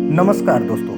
नमस्कार दोस्तों,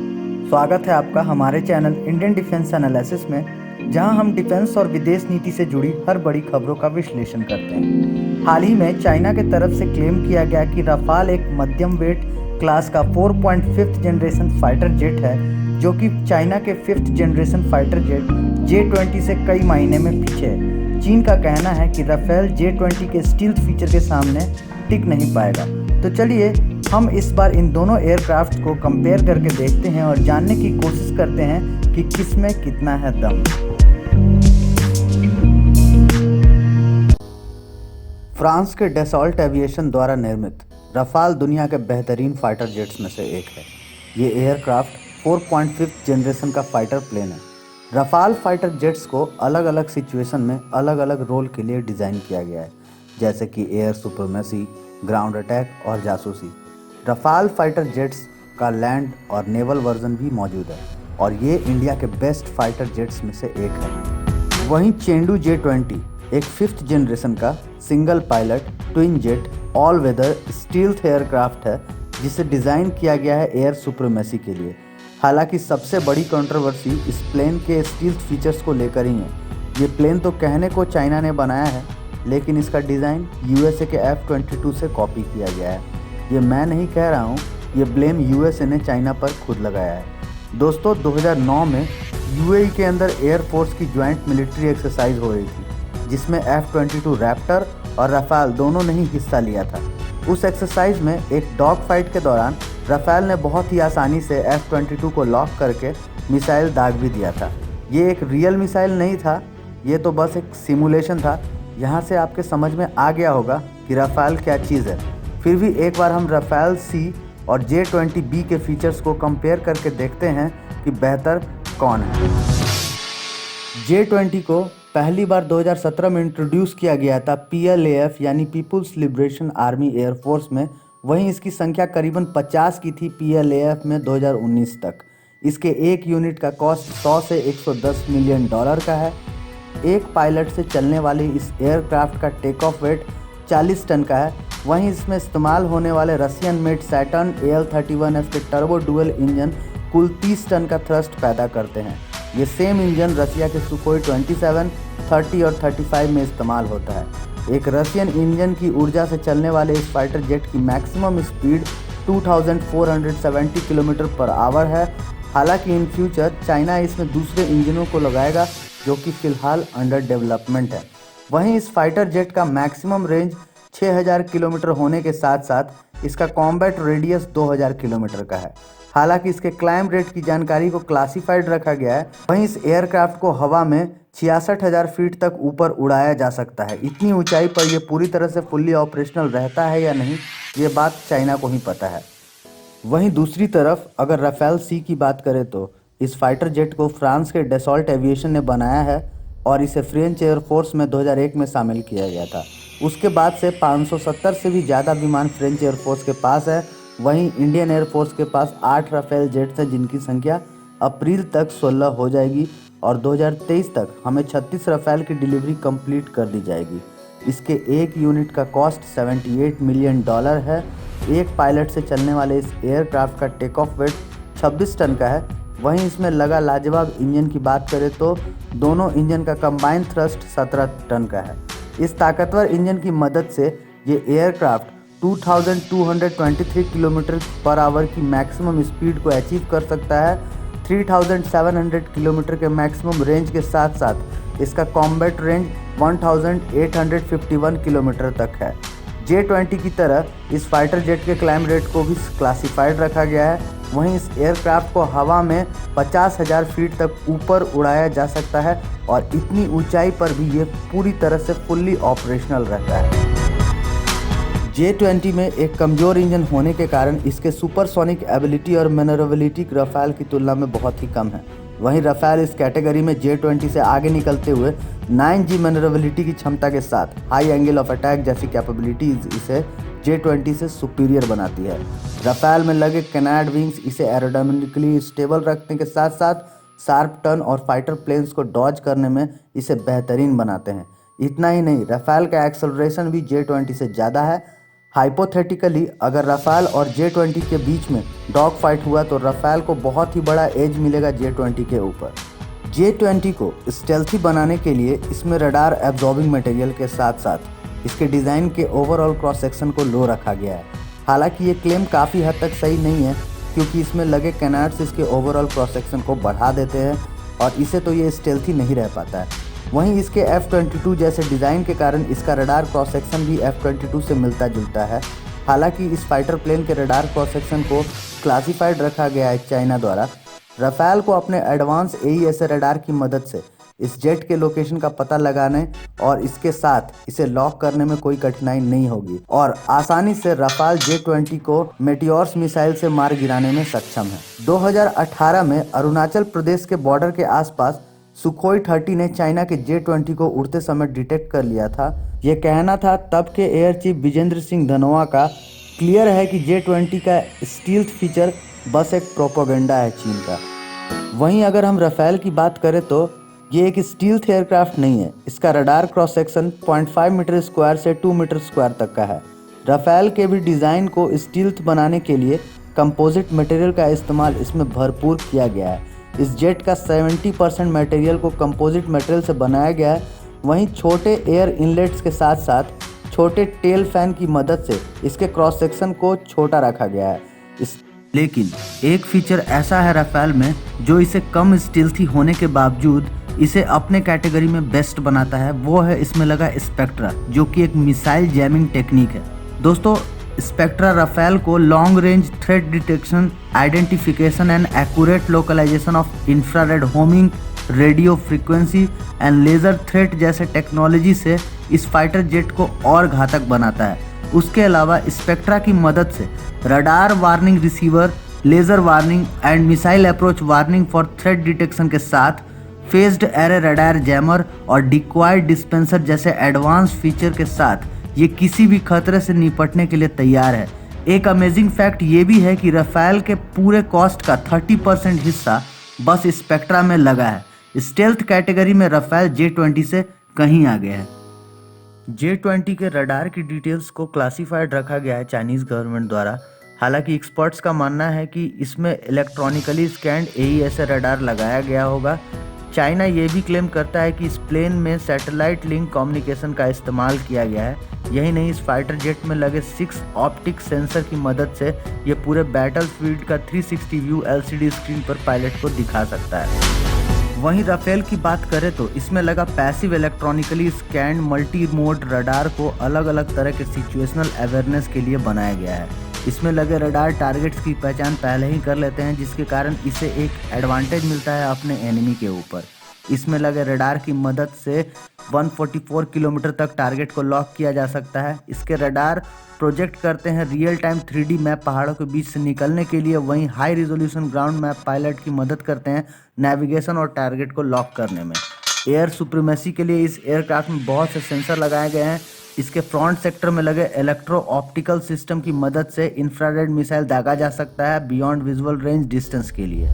स्वागत है आपका हमारे चैनल इंडियन डिफेंस एनालिसिस में, जहां हम डिफेंस और विदेश नीति से जुड़ी हर बड़ी खबरों का विश्लेषण करते हैं। हाल ही में चाइना की तरफ से क्लेम किया गया कि रफाल एक मध्यम वेट क्लास का 4.5th जनरेशन फाइटर जेट है, जो कि चाइना के 5th generation fighter jet J-20 से कई मायने में पीछे है। चीन का कहना है कि राफेल J-20 के स्टील्थ फीचर के सामने टिक नहीं पाएगा। तो चलिए हम इस बार इन दोनों एयरक्राफ्ट को कंपेयर करके देखते हैं और जानने की कोशिश करते हैं कि किसमें कितना है दम। फ्रांस के डसॉल्ट एविएशन द्वारा निर्मित रफाल दुनिया के बेहतरीन फाइटर जेट्स में से एक है। ये एयरक्राफ्ट 4.5th जनरेशन का फाइटर प्लेन है। रफाल फाइटर जेट्स को अलग अलग सिचुएशन में अलग अलग रोल के लिए डिज़ाइन किया गया है, जैसे कि एयर सुप्रीमेसी, ग्राउंड अटैक और जासूसी। रफाल फाइटर जेट्स का लैंड और नेवल वर्जन भी मौजूद है और ये इंडिया के बेस्ट फाइटर जेट्स में से एक है। वहीं चेंडू J-20 एक 5th जनरेशन का single pilot twin jet all weather stealth aircraft है, जिसे डिज़ाइन किया गया है एयर सुप्रीमेसी के लिए। हालांकि सबसे बड़ी कंट्रोवर्सी इस प्लेन के स्टील्थ फीचर्स को लेकर ही है। ये प्लेन तो कहने को चाइना ने बनाया है, लेकिन इसका डिज़ाइन USA के F-22 से कॉपी किया गया है। ये मैं नहीं कह रहा हूँ, ये ब्लेम USA ने चाइना पर खुद लगाया है। दोस्तों, 2009 में UAE के अंदर एयरफोर्स की ज्वाइंट मिलिट्री एक्सरसाइज हो रही थी, जिसमें F-22 रैप्टर और रफाल दोनों ने ही हिस्सा लिया था। उस एक्सरसाइज में एक डॉग फाइट के दौरान रफाल ने बहुत ही आसानी से F-22 को लॉक करके मिसाइल दाग भी दिया था। ये एक रियल मिसाइल नहीं था, ये तो बस एक सिमुलेशन था। यहाँ से आपके समझ में आ गया होगा कि रफाल क्या चीज़ है। फिर भी एक बार हम रफाल C और J-20B के फीचर्स को कंपेयर करके देखते हैं कि बेहतर कौन है। J-20 को पहली बार 2017 में इंट्रोड्यूस किया गया था PLAF यानी पीपुल्स लिबरेशन आर्मी एयरफोर्स में। वहीं इसकी संख्या करीबन 50 की थी PLAF में 2019 तक। इसके एक यूनिट का कॉस्ट 100 से 110 मिलियन डॉलर का है। एक पायलट से चलने वाली इस एयरक्राफ्ट का टेक ऑफ वेट 40 टन का है। वहीं इसमें इस्तेमाल होने वाले रशियन मेड सैटर्न AL-31F के टर्बो डुअल इंजन कुल 30 टन का थ्रस्ट पैदा करते हैं। ये सेम इंजन रशिया के सुखोई 27, 30 और 35 में इस्तेमाल होता है। एक रशियन इंजन की ऊर्जा से चलने वाले इस फाइटर जेट की maximum speed 2470 kilometre per hour है। हालांकि इन फ्यूचर चाइना इसमें दूसरे इंजनों को लगाएगा, जो कि फ़िलहाल अंडर डेवलपमेंट है। वहीं इस फाइटर जेट का मैक्सिमम रेंज 6000 किलोमीटर होने के साथ साथ इसका कॉम्बैट रेडियस 2000 किलोमीटर का है। हालांकि इसके क्लाइम रेट की जानकारी को क्लासिफाइड रखा गया है। वहीं इस एयरक्राफ्ट को हवा में 66,000 फीट तक ऊपर उड़ाया जा सकता है। इतनी ऊंचाई पर यह पूरी तरह से फुल्ली ऑपरेशनल रहता है या नहीं, ये बात चाइना को ही पता है। वहीं दूसरी तरफ अगर राफेल C की बात करें तो इस फाइटर जेट को फ्रांस के डसॉल्ट एविएशन ने बनाया है और इसे फ्रेंच एयरफोर्स में 2001 में शामिल किया गया था। उसके बाद से 570 से भी ज़्यादा विमान फ्रेंच एयरफोर्स के पास है। वहीं इंडियन एयरफोर्स के पास 8 राफेल जेट्स हैं, जिनकी संख्या अप्रैल तक 16 हो जाएगी और 2023 तक हमें 36 राफेल की डिलीवरी कंप्लीट कर दी जाएगी। इसके एक यूनिट का कॉस्ट 78 मिलियन डॉलर है। एक पायलट से चलने वाले इस एयरक्राफ्ट का टेक ऑफ वेट 26 टन का है। वहीं इसमें लगा लाजवाब इंजन की बात करें तो दोनों इंजन का कंबाइंड थ्रस्ट 17 टन का है। इस ताकतवर इंजन की मदद से ये एयरक्राफ्ट 2223 किलोमीटर पर आवर की मैक्सिमम स्पीड को अचीव कर सकता है। 3700 किलोमीटर के मैक्सिमम रेंज के साथ साथ इसका कॉम्बैट रेंज 1851 किलोमीटर तक है। J-20 की तरह इस फाइटर जेट के क्लाइम रेट को भी क्लासिफाइड रखा गया है। वहीं इस एयरक्राफ्ट को हवा में 50,000 फीट तक ऊपर उड़ाया जा सकता है और इतनी ऊंचाई पर भी ये पूरी तरह से फुल्ली ऑपरेशनल रहता है। J-20 में एक कमज़ोर इंजन होने के कारण इसके सुपरसोनिक एबिलिटी और मैनोरेबिलिटी राफेल की तुलना में बहुत ही कम है। वहीं राफेल इस कैटेगरी में J-20 से आगे निकलते हुए 9G मैनोरेबिलिटी की क्षमता के साथ हाई एंगल ऑफ अटैक जैसी कैपेबिलिटीज़ इसे J-20 से सुपीरियर बनाती है। राफेल में लगे कैनाड विंग्स इसे एरोडायनामिकली स्टेबल रखने के साथ साथ शार्प टर्न और फाइटर प्लेन्स को डॉज करने में इसे बेहतरीन बनाते हैं। इतना ही नहीं, राफेल का एक्सेलरेशन भी J-20 से ज़्यादा है। हाइपोथेटिकली अगर राफेल और J-20 के बीच में डॉग फाइट हुआ तो राफेल को बहुत ही बड़ा एज मिलेगा J-20 के ऊपर। J-20 को स्टेल्थी बनाने के लिए इसमें रडार एब्जॉर्बिंग मटेरियल के साथ साथ इसके डिज़ाइन के ओवरऑल क्रॉस सेक्शन को लो रखा गया है। हालांकि ये क्लेम काफ़ी हद तक सही नहीं है, क्योंकि इसमें लगे कैनार्ड्स इसके ओवरऑल क्रॉस सेक्शन को बढ़ा देते हैं और इसे तो ये स्टेल्थी नहीं रह पाता है। वहीं इसके F-22 जैसे डिज़ाइन के कारण इसका रडार क्रॉस सेक्शन भी F-22 से मिलता जुलता है। हालांकि इस फाइटर प्लेन के रडार क्रॉस सेक्शन को क्लासिफाइड रखा गया है चाइना द्वारा। राफेल को अपने एडवांस AESA रडार की मदद से इस जेट के लोकेशन का पता लगाने और इसके साथ इसे लॉक करने में कोई कठिनाई नहीं होगी और आसानी से राफेल J-20 को मेटियोर्स मिसाइल से मार गिराने में सक्षम है। 2018 में अरुणाचल प्रदेश के बॉर्डर के आसपास सुखोई 30 ने चाइना के J-20 को उड़ते समय डिटेक्ट कर लिया था। यह कहना था तब के एयर चीफ विजेंद्र सिंह धनोआ का। क्लियर है कि J-20 का स्टील्थ फीचर बस एक प्रोपेगेंडा है चीन का। वहीं अगर हम राफेल की बात करें तो ये एक स्टील्थ एयरक्राफ्ट नहीं है। इसका radar cross section 0.5 metre square से 2 मीटर स्क्वायर तक का है। राफेल के भी डिज़ाइन को स्टील्थ बनाने के लिए कंपोजिट मटेरियल का इस्तेमाल इसमें भरपूर किया गया है। इस जेट का 70% मटेरियल को कंपोजिट मटेरियल से बनाया गया है। वहीं छोटे एयर इनलेट्स के साथ साथ छोटे टेल फैन की मदद से इसके क्रॉस सेक्शन को छोटा रखा गया है। लेकिन एक फीचर ऐसा है राफेल में जो इसे कम स्टील्थी होने के बावजूद इसे अपने कैटेगरी में बेस्ट बनाता है, वो है इसमें लगा स्पेक्ट्रा, जो कि एक मिसाइल जैमिंग टेक्निक है। दोस्तों, स्पेक्ट्रा राफेल को long range threat detection, identification and accurate localisation of infrared homing, radio frequency and laser threat जैसे टेक्नोलॉजी से इस फाइटर जेट को और घातक बनाता है। उसके अलावा स्पेक्ट्रा की मदद से radar warning receiver, laser warning and missile approach warning for threat detection के साथ फेस्ड एरे रडार जैमर और डिकॉय डिस्पेंसर जैसे एडवांस फीचर के साथ ये किसी भी खतरे से निपटने के लिए तैयार है। एक अमेजिंग फैक्ट ये भी है कि राफेल के पूरे कॉस्ट का 30% हिस्सा बस स्पेक्ट्रा में लगा है। स्टेल्थ कैटेगरी में राफेल J-20 से कहीं आगे है। J-20 के रडार की डिटेल्स को क्लासिफाइड रखा गया है चाइनीज़ गवर्नमेंट द्वारा। हालांकि एक्सपर्ट्स का मानना है कि इसमें इलेक्ट्रॉनिकली स्कैन्ड AESA रडार लगाया गया होगा। चाइना ये भी क्लेम करता है कि इस प्लेन में सैटेलाइट लिंक कम्युनिकेशन का इस्तेमाल किया गया है। यही नहीं, इस फाइटर जेट में लगे 6 ऑप्टिक सेंसर की मदद से ये पूरे बैटल फील्ड का 360 व्यू LCD स्क्रीन पर पायलट को दिखा सकता है। वहीं राफेल की बात करें तो इसमें लगा passive electronically scanned multi mode radar को अलग अलग तरह के सिचुएशनल अवेयरनेस के लिए बनाया गया है। इसमें लगे रडार टारगेट्स की पहचान पहले ही कर लेते हैं, जिसके कारण इसे एक एडवांटेज मिलता है अपने एनिमी के ऊपर। इसमें लगे रडार की मदद से 144 किलोमीटर तक टारगेट को लॉक किया जा सकता है। इसके रडार प्रोजेक्ट करते हैं रियल टाइम 3D मैप पहाड़ों के बीच से निकलने के लिए। वहीं high resolution ground map pilot की मदद करते हैं नेविगेशन और टारगेट को लॉक करने में। एयर सुप्रीमेसी के लिए इस एयरक्राफ्ट में बहुत से सेंसर लगाए गए हैं। इसके फ्रंट सेक्टर में लगे इलेक्ट्रो ऑप्टिकल सिस्टम की मदद से इंफ्रारेड मिसाइल दागा जा सकता है बियॉन्ड विजुअल रेंज डिस्टेंस के लिए।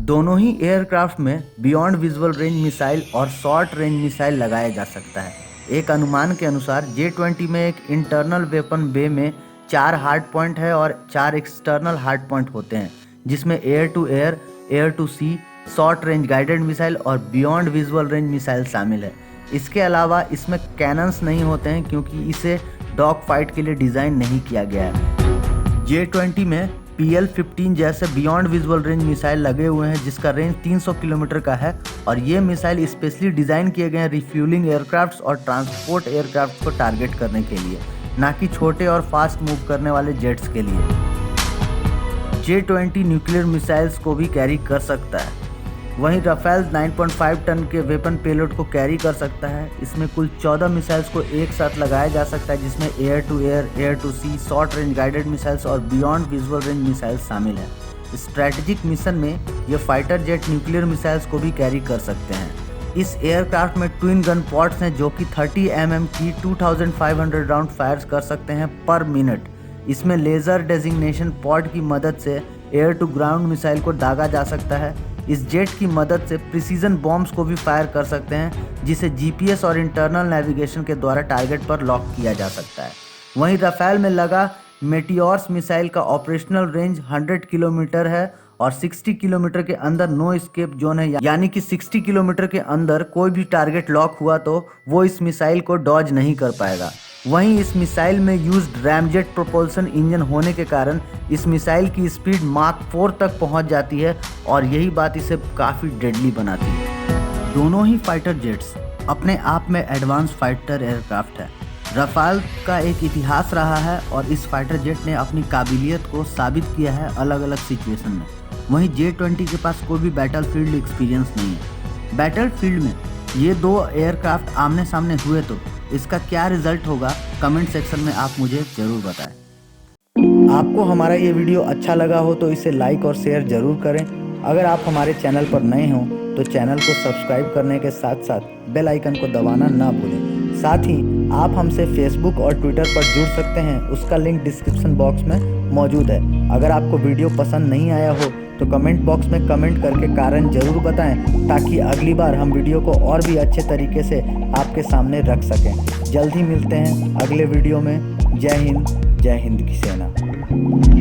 दोनों ही एयरक्राफ्ट में बियॉन्ड विजुअल रेंज मिसाइल और शॉर्ट रेंज मिसाइल लगाया जा सकता है। एक अनुमान के अनुसार J-20 में एक इंटरनल वेपन बे में 4 हार्ड पॉइंट है और 4 एक्सटर्नल हार्ड पॉइंट होते हैं, जिसमें air to air, air to sea, short range guided missile और बियॉन्ड विजुअल रेंज मिसाइल शामिल है। इसके अलावा इसमें कैनन्स नहीं होते हैं, क्योंकि इसे डॉग फाइट के लिए डिज़ाइन नहीं किया गया है। J-20 में PL-15 जैसे बियॉन्ड विजुअल रेंज मिसाइल लगे हुए हैं, जिसका रेंज 300 किलोमीटर का है और ये मिसाइल स्पेशली डिज़ाइन किए गए हैं रिफ्यूलिंग एयरक्राफ्ट्स और ट्रांसपोर्ट एयरक्राफ्ट को टारगेट करने के लिए, ना कि छोटे और फास्ट मूव करने वाले जेट्स के लिए। J-20 न्यूक्लियर मिसाइल्स को भी कैरी कर सकता है। वहीं राफेल 9.5 टन के वेपन पेलोड को कैरी कर सकता है। इसमें कुल 14 मिसाइल्स को एक साथ लगाया जा सकता है, जिसमें air to air, air to sea, short range guided missiles और बियॉन्ड विजुअल रेंज मिसाइल्स शामिल हैं। स्ट्रैटेजिक मिशन में ये फाइटर जेट न्यूक्लियर मिसाइल्स को भी कैरी कर सकते हैं। इस एयरक्राफ्ट में ट्विन गन पॉड्स हैं, जो कि 30 mm की 2500 राउंड फायर कर सकते हैं पर मिनट। इसमें लेज़र डेजिग्नेशन पॉड की मदद से एयर टू ग्राउंड मिसाइल को दागा जा सकता है। इस जेट की मदद से प्रिसीजन बॉम्ब्स को भी फायर कर सकते हैं, जिसे GPS और इंटरनल नेविगेशन के द्वारा टारगेट पर लॉक किया जा सकता है। वहीं राफेल में लगा मेटियोर्स मिसाइल का ऑपरेशनल रेंज 100 किलोमीटर है और 60 किलोमीटर के अंदर नो एस्केप जोन है, यानी कि 60 किलोमीटर के अंदर कोई भी टारगेट लॉक हुआ तो वो इस मिसाइल को डॉज नहीं कर पाएगा। वहीं इस मिसाइल में यूज्ड रैमजेट प्रोपल्सन इंजन होने के कारण इस मिसाइल की स्पीड माक 4 तक पहुंच जाती है और यही बात इसे काफ़ी डेडली बनाती है। दोनों ही फाइटर जेट्स अपने आप में एडवांस फाइटर एयरक्राफ्ट है। राफेल का एक इतिहास रहा है और इस फाइटर जेट ने अपनी काबिलियत को साबित किया है अलग अलग सिचुएशन में। वहीं J-20 के पास कोई भी बैटलफील्ड एक्सपीरियंस नहीं है। बैटलफील्ड में ये दो एयरक्राफ्ट आमने सामने हुए तो इसका क्या रिजल्ट होगा, कमेंट सेक्शन में आप मुझे ज़रूर बताएं। आपको हमारा ये वीडियो अच्छा लगा हो तो इसे लाइक और शेयर ज़रूर करें। अगर आप हमारे चैनल पर नए हों तो चैनल को सब्सक्राइब करने के साथ साथ बेल आइकन को दबाना ना भूलें। साथ ही आप हमसे फेसबुक और ट्विटर पर जुड़ सकते हैं, उसका लिंक डिस्क्रिप्शन बॉक्स में मौजूद है। अगर आपको वीडियो पसंद नहीं आया हो तो कमेंट बॉक्स में कमेंट करके कारण ज़रूर बताएं, ताकि अगली बार हम वीडियो को और भी अच्छे तरीके से आपके सामने रख सकें। जल्द ही मिलते हैं अगले वीडियो में। जय हिंद की सेना।